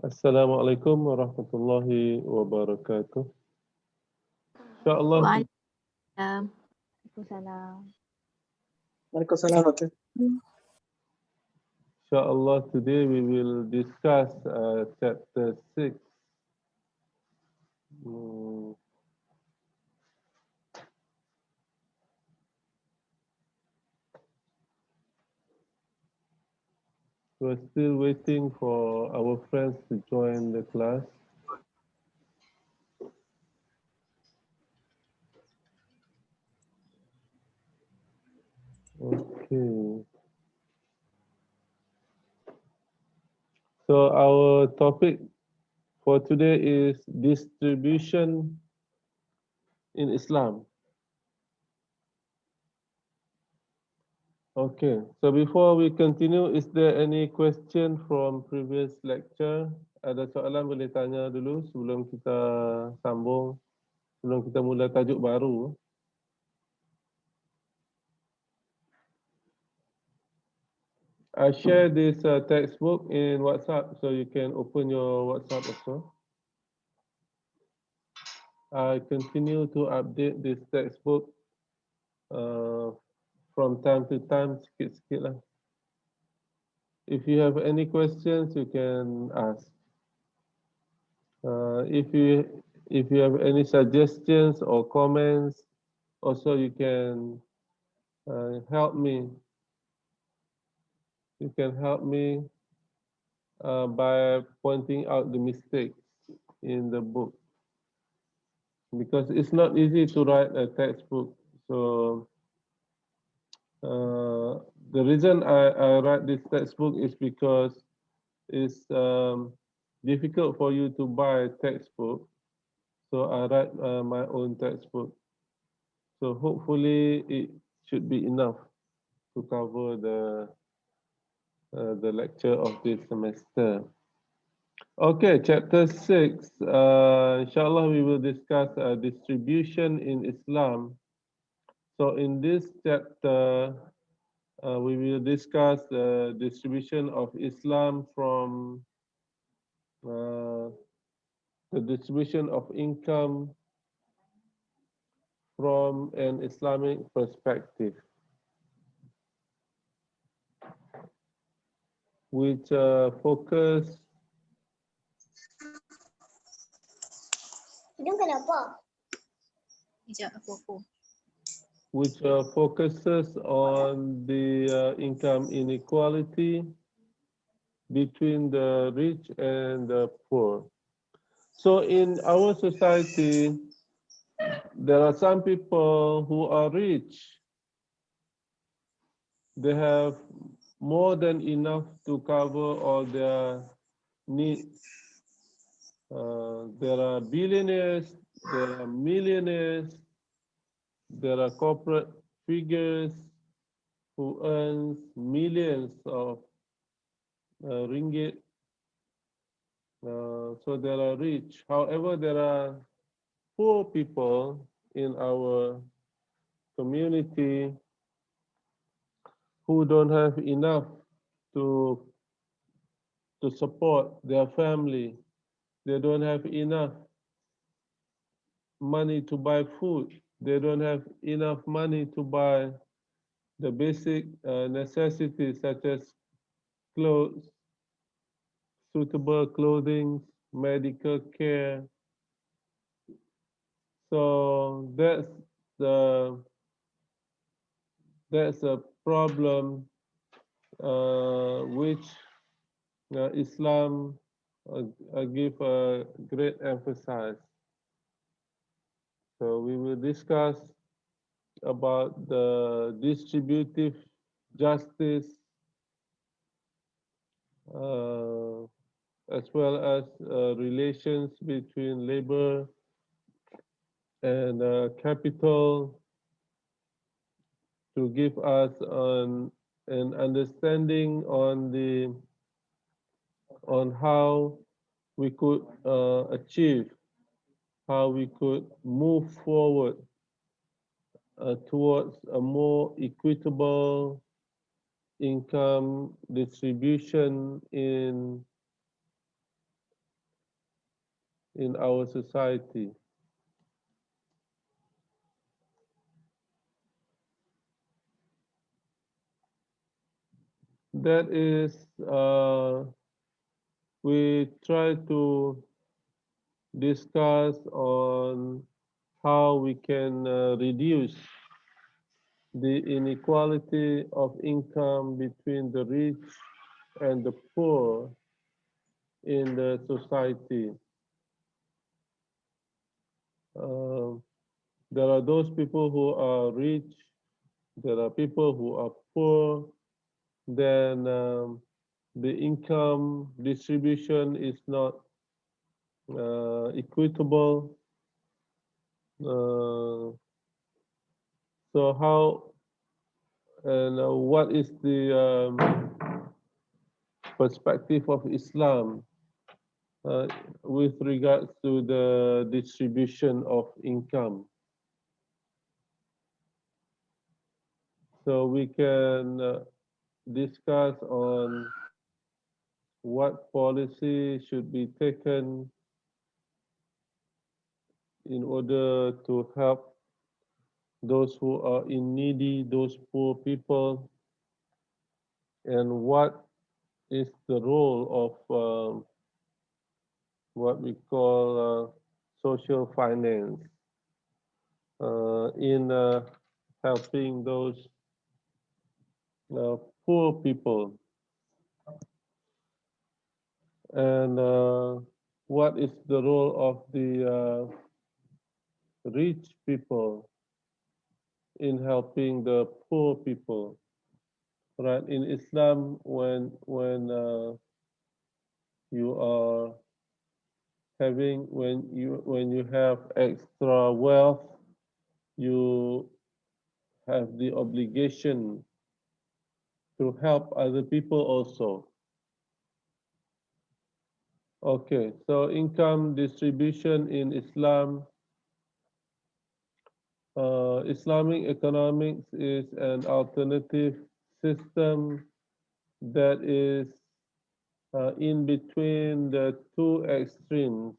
Assalamualaikum warahmatullahi wabarakatuh. InsyaAllah, Waalaikumsalam. Waalaikumsalam. Okay. insyaAllah today we will discuss chapter 6. We're still waiting for our friends to join the class. Okay. So our topic for today is distribution in Islam. Okay, so before we continue, is there any question from previous lecture? Ada soalan boleh tanya dulu sebelum kita sambung, sebelum kita mula tajuk baru. I share this textbook in WhatsApp, so you can open your WhatsApp also. I continue to update this textbook from time to time, sikit-sikit lah. If you have any questions, you can ask. If you have any suggestions or comments, also you can help me. You can help me by pointing out the mistakes in the book, because it's not easy to write a textbook. So the reason I write this textbook is because it's difficult for you to buy a textbook. So I write my own textbook. So hopefully it should be enough to cover the lecture of this semester. Okay, chapter 6. Inshallah, we will discuss distribution in Islam. So in this chapter, we will discuss the distribution of Islam from the distribution of income from an Islamic perspective, which focus. Which focuses on the income inequality between the rich and the poor. So in our society, there are some people who are rich. They have more than enough to cover all their needs. There are billionaires, there are millionaires, there are corporate figures who earns millions of ringgit. So there are rich. However, there are poor people in our community who don't have enough to support their family. They don't have enough money to buy food. They don't have enough money to buy the basic necessities such as clothes, suitable clothing, medical care. So that's a problem which Islam give a great emphasis. So we will discuss about the distributive justice as well as relations between labor and capital, to give us an understanding on how we could achieve, how we could move forward towards a more equitable income distribution in in our society. That is, we try to discuss on how we can reduce the inequality of income between the rich and the poor in the society. Uh, there are those people who are rich, there are people who are poor, then the income distribution is not equitable. Uh, so how and what is the perspective of Islam uh, with regards to the distribution of income? So we can discuss on what policy should be taken in order to help those who are in needy, those poor people, and what is the role of what we call social finance in helping those poor people, and what is the role of the rich people in helping the poor people, right? In Islam, when you are when you have extra wealth, you have the obligation to help other people also. Okay, so income distribution in Islam, Islamic economics is an alternative system that is in between the two extremes,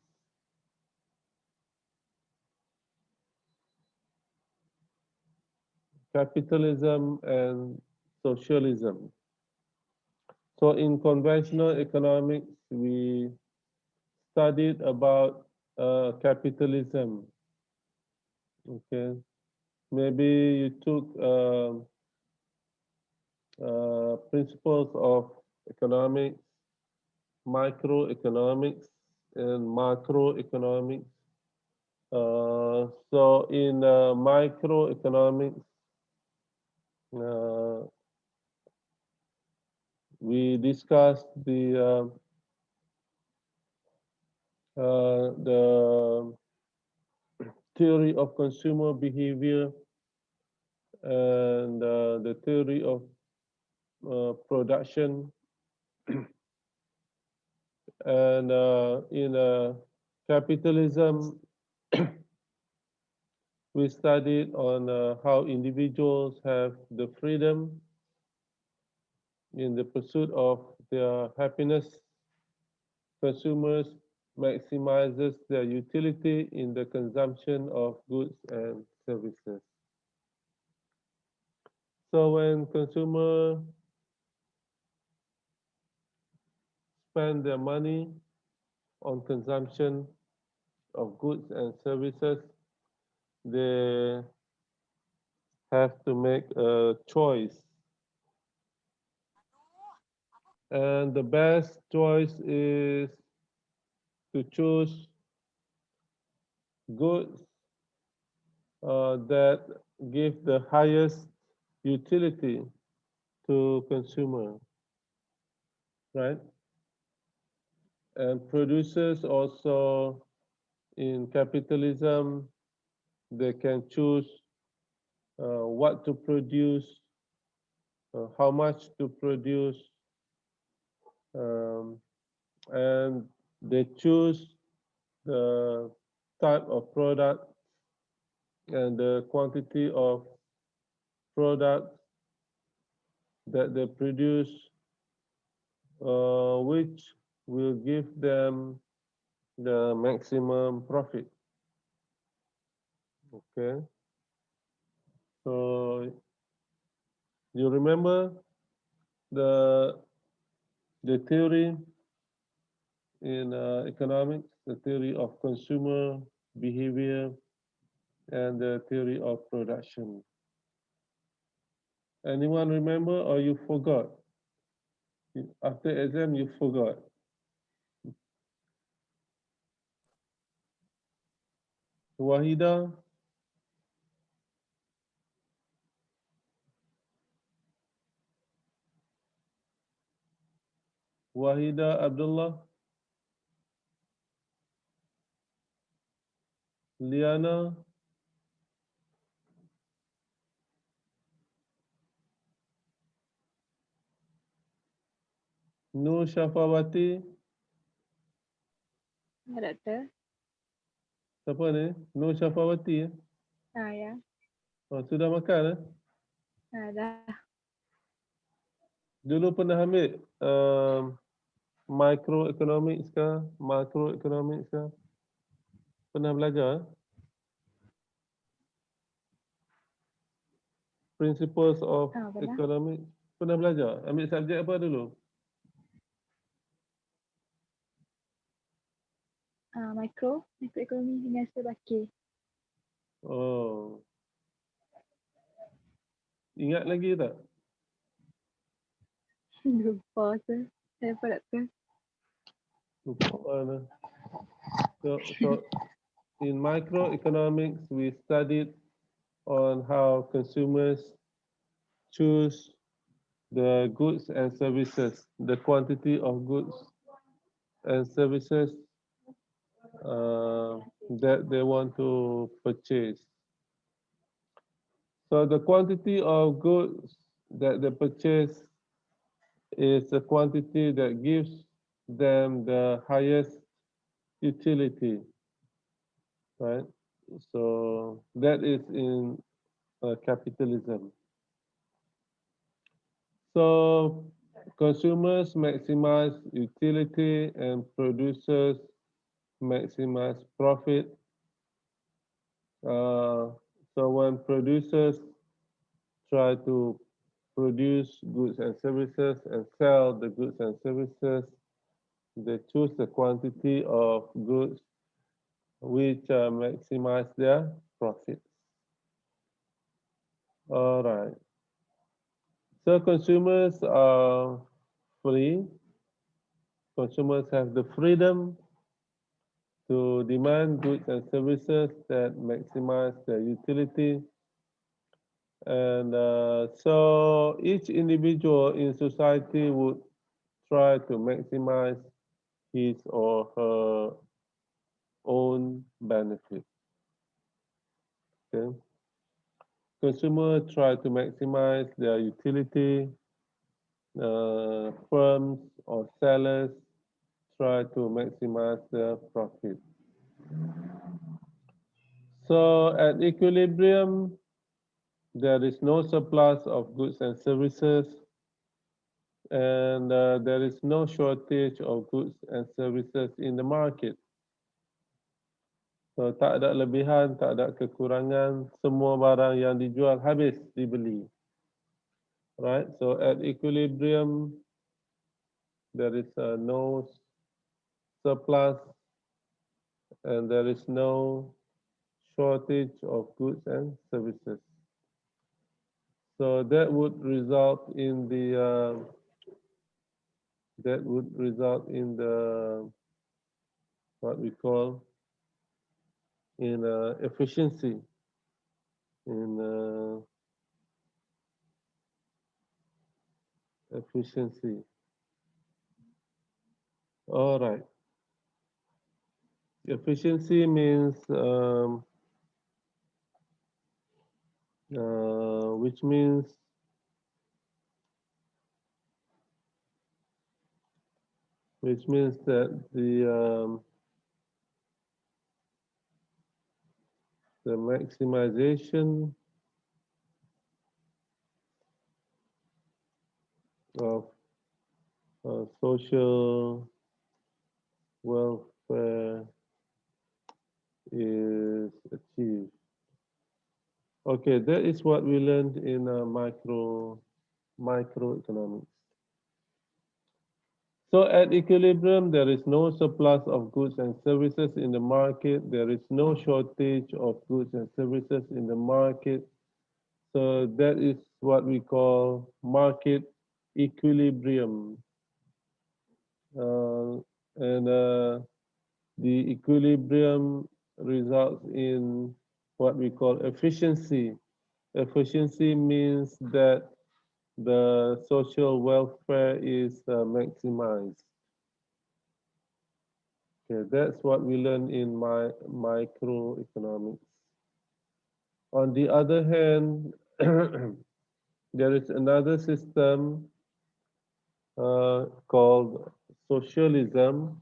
capitalism and socialism. So in conventional economics, we studied about capitalism. Okay, maybe you took principles of economics, microeconomics, and macroeconomics. So in microeconomics, uh, we discussed the theory of consumer behavior and the theory of production, and in capitalism, we studied on how individuals have the freedom in the pursuit of their happiness. Consumers maximizes their utility in the consumption of goods and services. So when consumers spend their money on consumption of goods and services, they have to make a choice. And the best choice is to choose goods that give the highest utility to consumer, right? And producers also in capitalism, they can choose what to produce, how much to produce, um, and they choose the type of product and the quantity of products that they produce, which will give them the maximum profit. Okay, so you remember the the theory in economics, the theory of consumer behavior and the theory of production. Anyone remember or you forgot? After exam, you forgot. Wahida, Wahida Abdullah, Liana, Nur Syafawati, Ya, doktor. siapa ni? Nur Syafawati. Ya. Oh, sudah makan Dah. Dulu pernah ambil microeconomics ke, macroeconomics ke? Pernah belajar? Principles of Pernah. Economics. Pernah belajar? Ambil subjek apa dulu? Mikroekonomi biasa pakai. Oh, ingat lagi tak? Lupa tu. Saya apa, doktor? Lupa mana. So in microeconomics, we studied on how consumers choose the goods and services, the quantity of goods and services that they want to purchase. So the quantity of goods that they purchase is a quantity that gives them the highest utility, right? So that is in capitalism. So consumers maximize utility and producers maximize profit. So when producers try to produce goods and services and sell the goods and services, they choose the quantity of goods which maximize their profits. All right. So consumers are free. Consumers have the freedom to demand goods and services that maximize their utility. And so each individual in society would try to maximize his or her own benefit. Okay? Consumers try to maximize their utility. Firms or sellers try to maximize their profit. So at equilibrium, there is no surplus of goods and services, and there is no shortage of goods and services in the market. So tak ada lebihan, tak ada kekurangan, semua barang yang dijual habis dibeli. Right? So at equilibrium, there is no surplus and there is no shortage of goods and services. So that would result in the what we call in efficiency in efficiency. All right. Efficiency means which means that the maximization of social welfare is achieved. Okay, that is what we learned in microeconomics. So at equilibrium, there is no surplus of goods and services in the market. There is no shortage of goods and services in the market. So that is what we call market equilibrium. Uh, and the equilibrium results in what we call efficiency. Efficiency means that the social welfare is maximized. Okay, that's what we learn in my microeconomics. On the other hand, there is another system called socialism.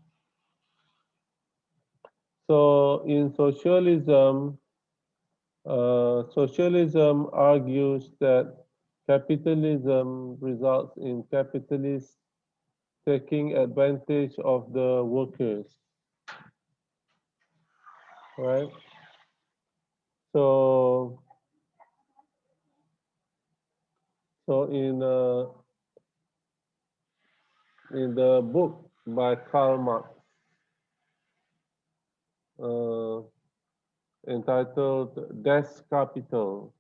So in socialism argues that capitalism results in capitalists taking advantage of the workers, right? So, so in the book by Karl Marx uh, entitled "Das Kapital,"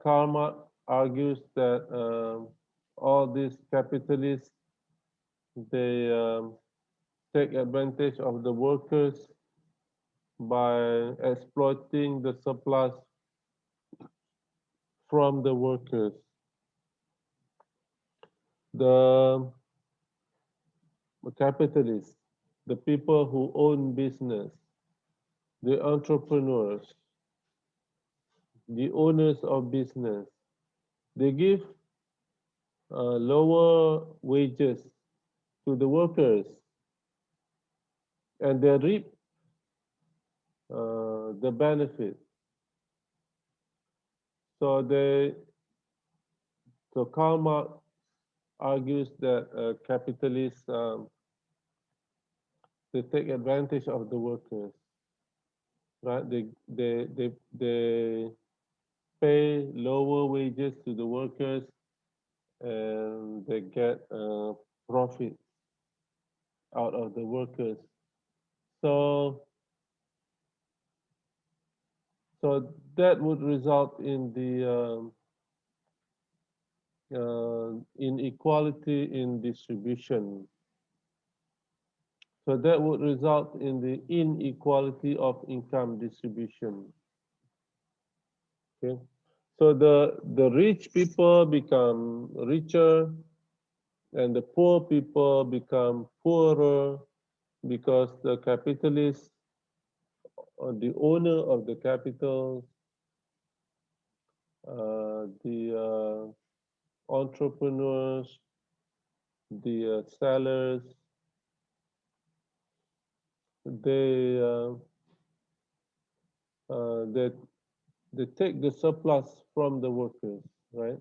Karl Marx argues that all these capitalists they take advantage of the workers by exploiting the surplus from the workers. The capitalists, the people who own business, the entrepreneurs, the owners of business, they give lower wages to the workers and they reap the benefit. So so Karl Marx argues that capitalists they take advantage of the workers, right? They pay lower wages to the workers and they get profit out of the workers. So so that would result in the inequality in distribution. So that would result in the inequality of income distribution. Okay. So the rich people become richer and the poor people become poorer because the capitalists or the owner of the capital, the entrepreneurs, the sellers, they uh, they they take the surplus from the workers, right?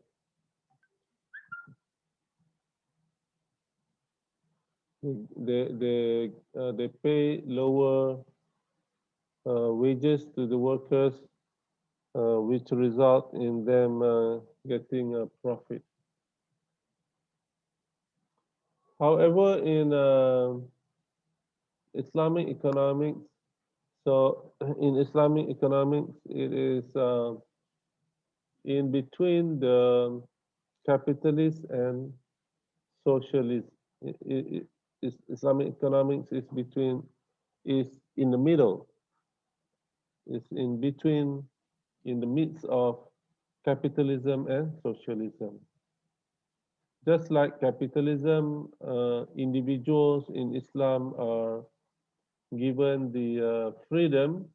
They pay lower wages to the workers, which result in them getting a profit. However, in Islamic economics, so in Islamic economics, it is in between the capitalist and socialist. Islamic economics is is in the middle. It's in between, in the midst of capitalism and socialism. Just like capitalism, individuals in Islam are given the freedom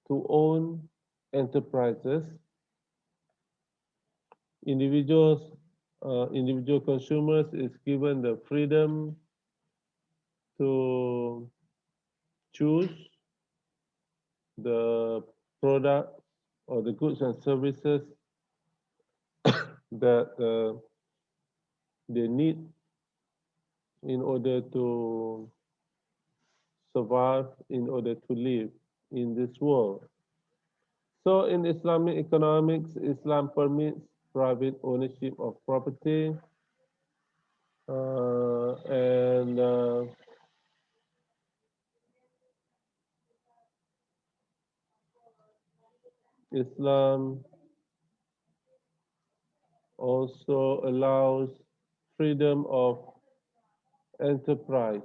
to own enterprises. Individuals, individual consumers is given the freedom to choose the product or the goods and services that they need in order to survive, in order to live in this world. So in Islamic economics, Islam permits private ownership of property, and Islam also allows freedom of enterprise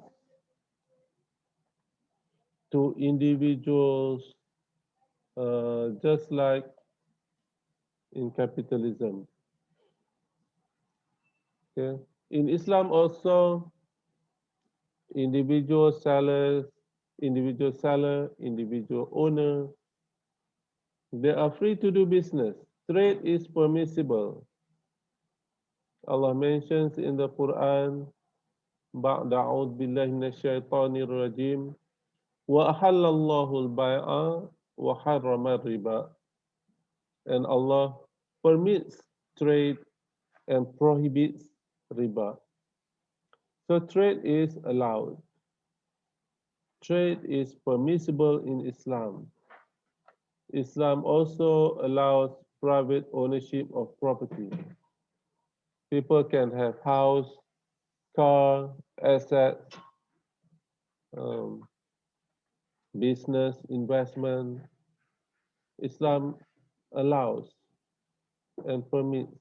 to individuals, just like in capitalism. Okay. In Islam also, individual sellers, individual owner, they are free to do business. Trade is permissible. Allah mentions in the Quran, بعد أعوذ بالله من الشيطان الرجيم وأحل الله البيع وحرم الربا. And Allah permits trade and prohibits riba. So trade is allowed. Trade is permissible in Islam. Islam also allows private ownership of property. People can have house, car, assets, um, business, investment. Islam allows and permits.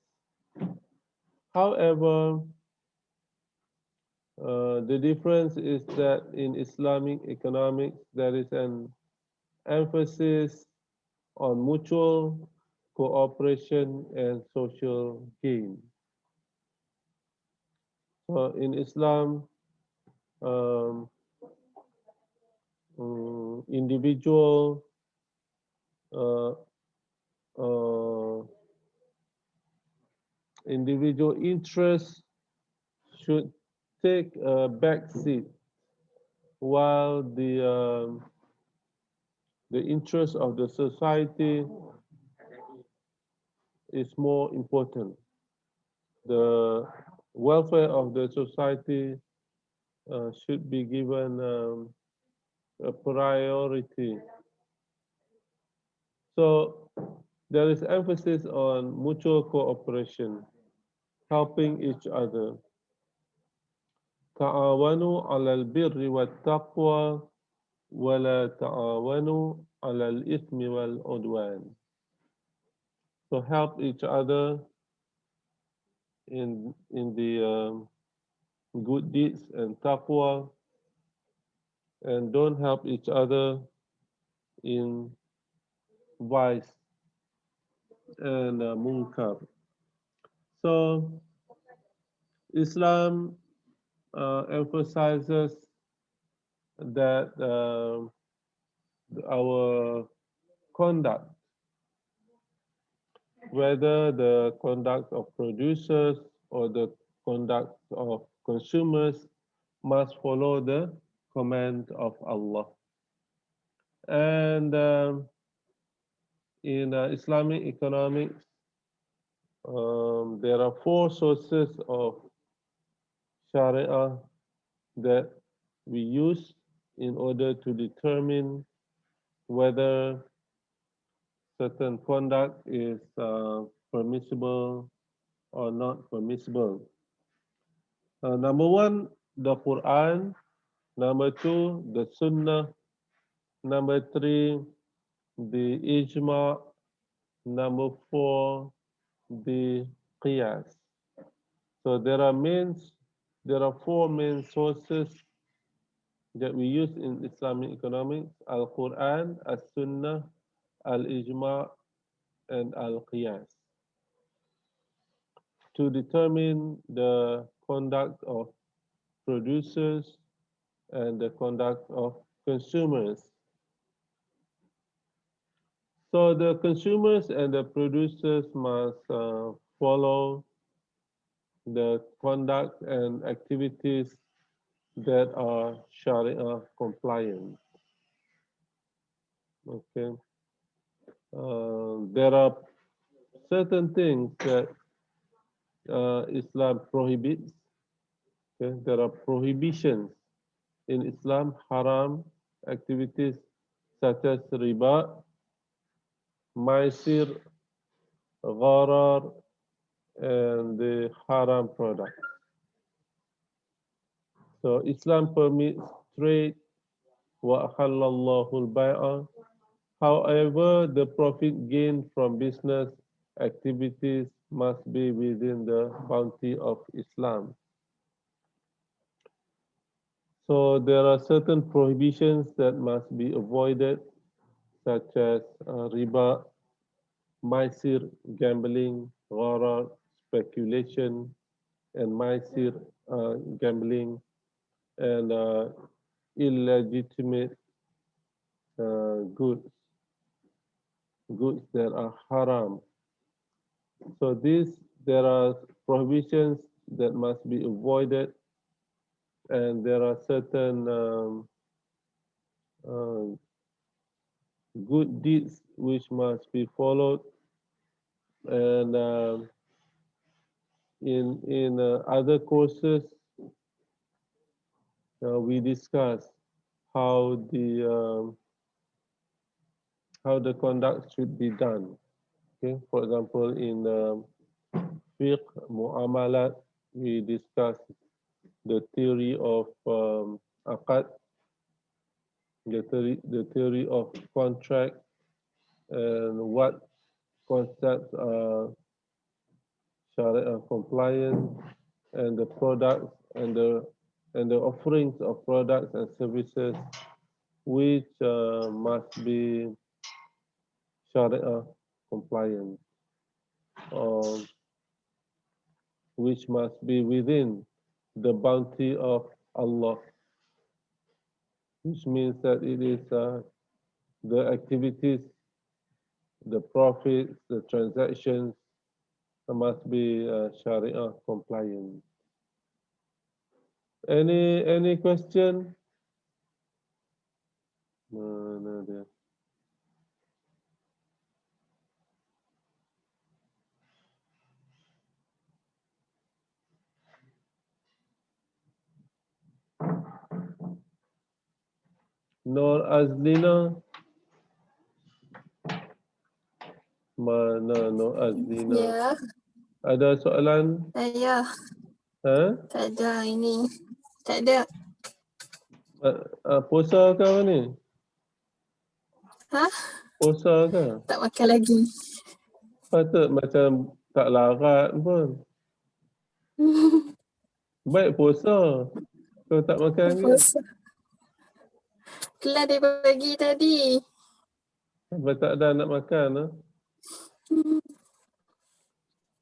However, the difference is that in Islamic economics, there is an emphasis on mutual cooperation and social gain. So in Islam, um, individual uh, uh, individual interests should take a back seat, while the interest of the society is more important. The welfare of the society should be given a priority. So there is emphasis on mutual cooperation, helping each other. تعاونوا على البر والتقوى ولا تعاونوا على الإثم والعدوان. So help each other in the good deeds and taqwa, and don't help each other in vice and munkar. So Islam emphasizes that our conduct, whether the conduct of producers or the conduct of consumers, must follow the command of Allah. And in Islamic economics, there are four sources of Sharia that we use in order to determine whether certain conduct is permissible or not permissible. Number one, the Quran. Number two, the Sunnah. Number three, the Ijma. Number four, the Qiyas. So there are four main sources that we use in Islamic economics: Al-Quran, As-Sunnah, Al-Ijma, and Al-Qiyas, to determine the conduct of producers and the conduct of consumers. So the consumers and the producers must follow the conduct and activities that are Sharia compliant. Okay. There are certain things that Islam prohibits. Okay? There are prohibitions in Islam, haram, activities such as riba, maisir, gharar, and the haram products. So Islam permits trade wa halallahu al-bai'a. However, the profit gained from business activities must be within the bounty of Islam. So there are certain prohibitions that must be avoided, such as riba, maisir, gambling, gharar, speculation, and maisir, gambling, and illegitimate goods, goods that are haram. So there are prohibitions that must be avoided, and there are certain uh, good deeds which must be followed. And in other courses, we discuss how the conduct should be done. Okay, for example, in fiqh muamalat, we discuss the theory of akad, the theory of contract, and what concepts are Sharia compliant, and the products and the offerings of products and services which must be Sharia compliant, or which must be within the bounty of Allah, which means that it is the activities, the profits, the transactions must be Sharia compliant. Any question? No, dear. Nur Azlina, mana Nur Azlina? Ya, Ada soalan? saya Ha? tak ada ini. Tak ada. Puasa ke apa ni? Ha? Puasa ke? Tak makan lagi. Patut macam tak larat pun. Baik puasa. Kau tak makan ke? Puasa. Kelar dari pagi tadi. Apa tak ada nak makan? Ha?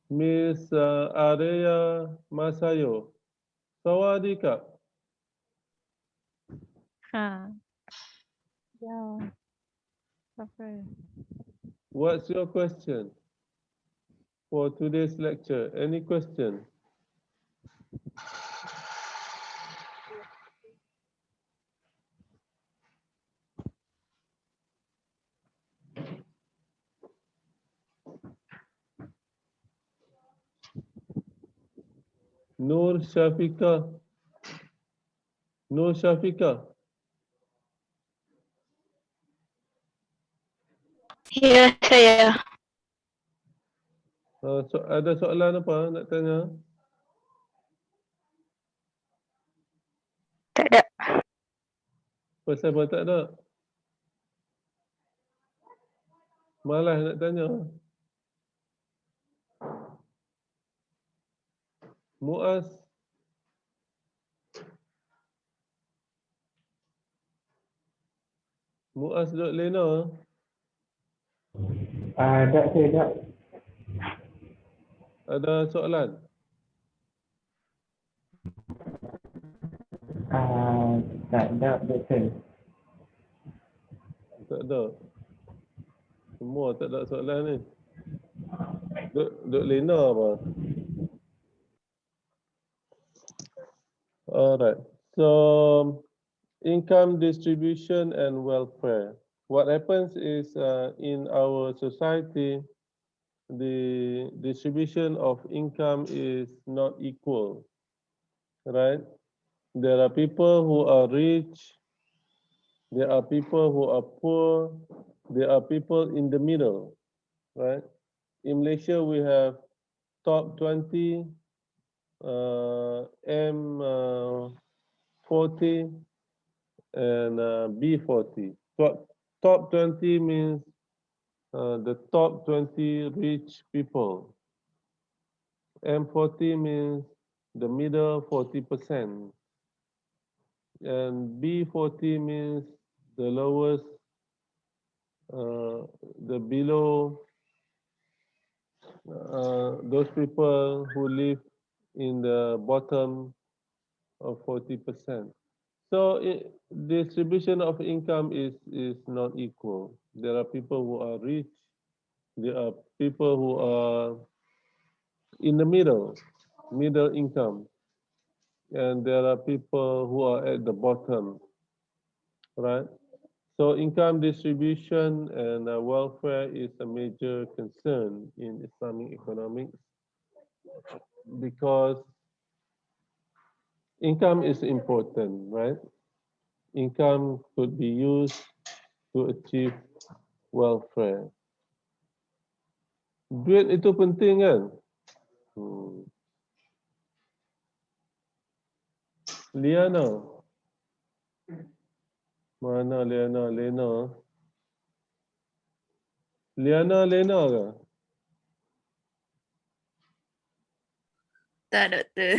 Miss Area Masayo. Sawadika. Ha. Ya. Apa? What's your question for today's lecture? Any question? Nur Shafika. Nur Shafika. Ya, saya. Ada soalan apa nak tanya? Tak ada. Pasal apa tak ada? Malas nak tanya. Muaz. Muaz duduk lena. Tak, saya tak. Ada soalan? Tak ada, betul. Tak ada. Semua tak ada soalan ni. Duduk lena apa? Alright. So, income distribution and welfare. What happens is in our society, the distribution of income is not equal, right? There are people who are rich There are people who are poor. There are people in the middle, right? In Malaysia, we have top 20, M40, and B40. Top 20 means the top 20 rich people. M40 means the middle 40%. And B40 means the lowest, the below, those people who live in the bottom of 40%. So distribution of income is not equal. There are people who are rich. There are people who are in the middle income. And there are people who are at the bottom, right? So income distribution and welfare is a major concern in Islamic economics because income is important, right? Income could be used to achieve welfare. Duit itu penting kan? Liana. Mana Liana? Lena ke? Tak, Doktor.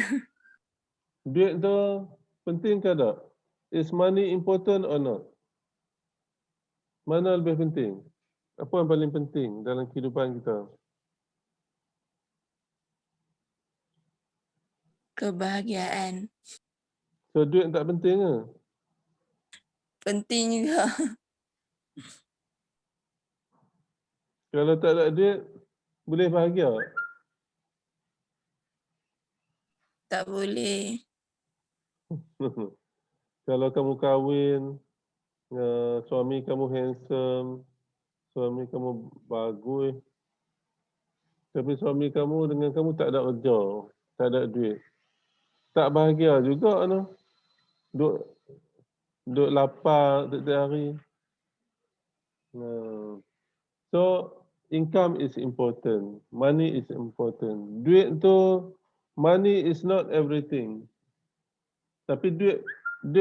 Duit tu penting ke tak? Is money important or not? Mana lebih penting? Apa yang paling penting dalam kehidupan kita? Kebahagiaan. So duit tak penting ke? Penting juga. Kalau tak ada duit, boleh bahagia? Tak boleh. Kalau kamu kahwin, suami kamu handsome, suami kamu bagus, tapi suami kamu dengan kamu tak ada kerja, tak ada duit. Tak bahagia juga no. Duk lapar setiap hari. So income is important, money is important. Duit tu, money is not everything. Tapi duit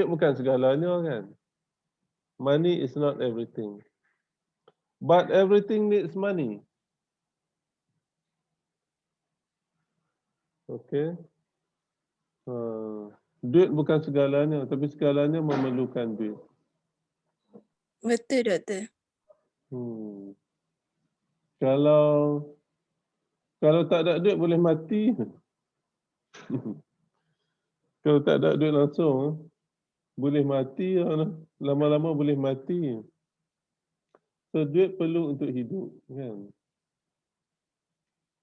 bukan segalanya kan. Money is not everything. But everything needs money. Okay. Duit bukan segalanya, tapi segalanya memerlukan duit. Betul, Doktor. Kalau tak ada duit boleh mati. Kalau tak ada duit langsung boleh mati, lama-lama boleh mati. So duit perlu untuk hidup kan.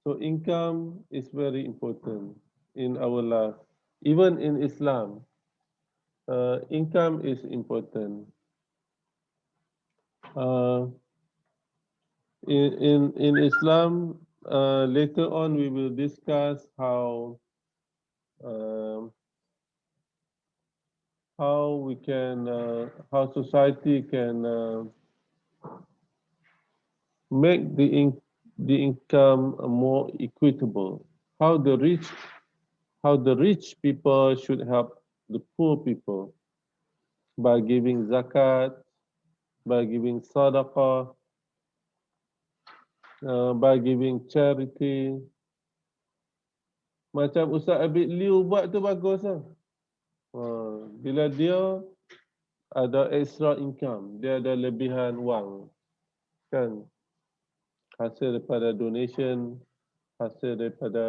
So income is very important in our life. Even in Islam, income is important. In Islam, later on we will discuss how society can make the income more equitable. How the rich people should help the poor people by giving zakat, by giving sadaqah, by giving charity. Macam Ustaz Abid Liu buat tu bagus lah. Bila dia ada extra income, dia ada lebihan wang, kan? Hasil daripada donation, hasil daripada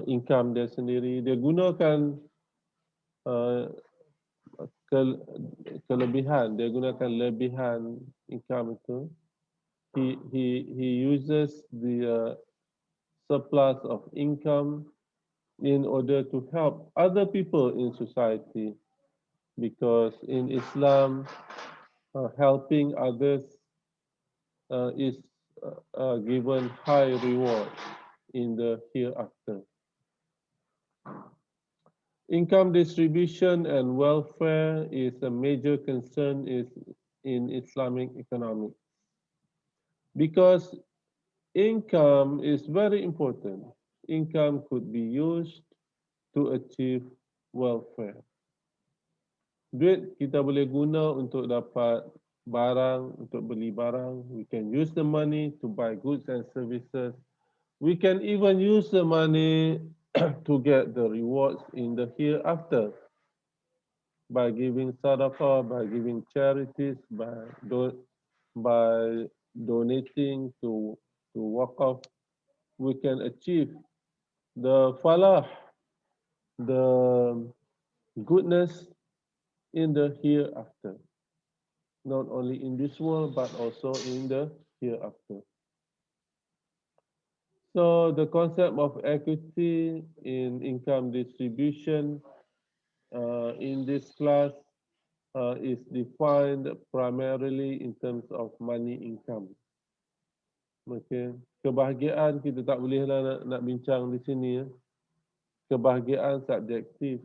income dia sendiri, dia gunakan kelebihan, dia gunakan lebihan income itu. He uses the surplus of income in order to help other people in society, because in Islam, helping others is given high reward in the hereafter. Income distribution and welfare is a major concern in Islamic economics because income is very important. Income could be used to achieve welfare. Duit kita boleh guna untuk dapat barang, untuk beli barang. We can use the money to buy goods and services. We can even use the money to get the rewards in the hereafter by giving sadaqah, by giving charities, by donating to waqaf. We can achieve the falah, the goodness in the hereafter, not only in this world but also in the hereafter. So the concept of equity in income distribution in this class is defined primarily in terms of money income. Okay. Kebahagiaan kita tak bolehlah nak bincang di sini. Ya. Kebahagiaan subjektif.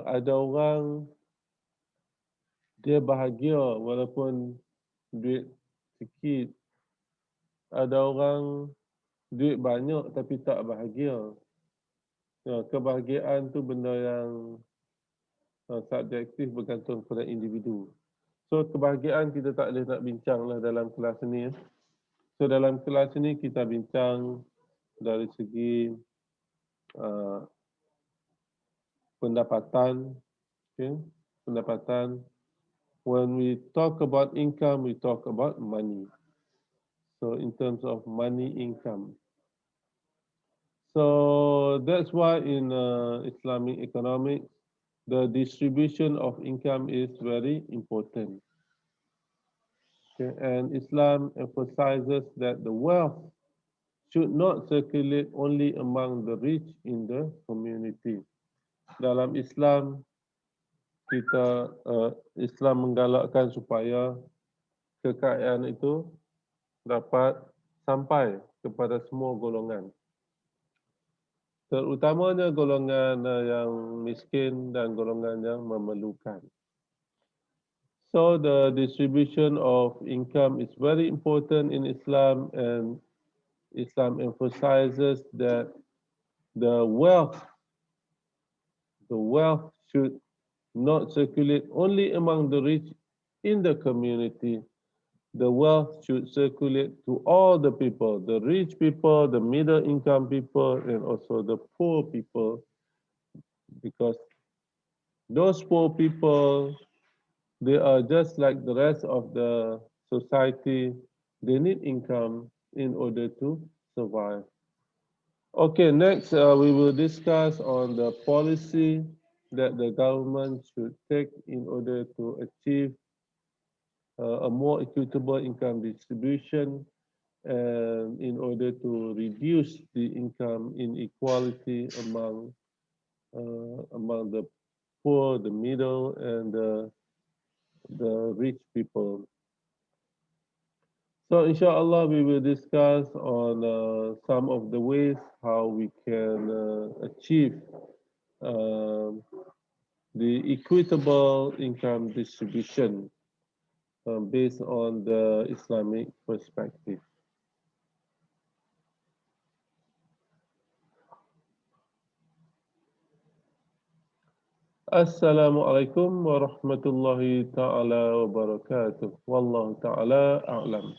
Ada orang dia bahagia walaupun duit sikit. Ada orang duit banyak tapi tak bahagia. Kebahagiaan tu benda yang subjektif bergantung pada individu. So kebahagiaan kita tak boleh nak bincang lah dalam kelas ini. Ya. So dalam kelas ini kita bincang dari segi pendapatan. Okay? Pendapatan. When we talk about income, we talk about money. So in terms of money income. So that's why in Islamic economics, the distribution of income is very important. Okay? And Islam emphasizes that the wealth should not circulate only among the rich in the community. Dalam Islam, Islam menggalakkan supaya kekayaan itu dapat sampai kepada semua golongan. Terutamanya golongan yang miskin dan golongan yang memerlukan. So the distribution of income is very important in Islam, and Islam emphasizes that the wealth should not circulate only among the rich in the community. The wealth should circulate to all the people, the rich people, the middle income people, and also the poor people, because those poor people, they are just like the rest of the society. They need income in order to survive. Okay, next we will discuss on the policy that the government should take in order to achieve a more equitable income distribution and in order to reduce the income inequality among the poor, the middle, and the rich people. So inshallah, we will discuss on some of the ways how we can achieve the equitable income distribution based on the Islamic perspective. Assalamualaikum warahmatullahi ta'ala wabarakatuh. Wallahu ta'ala a'lam.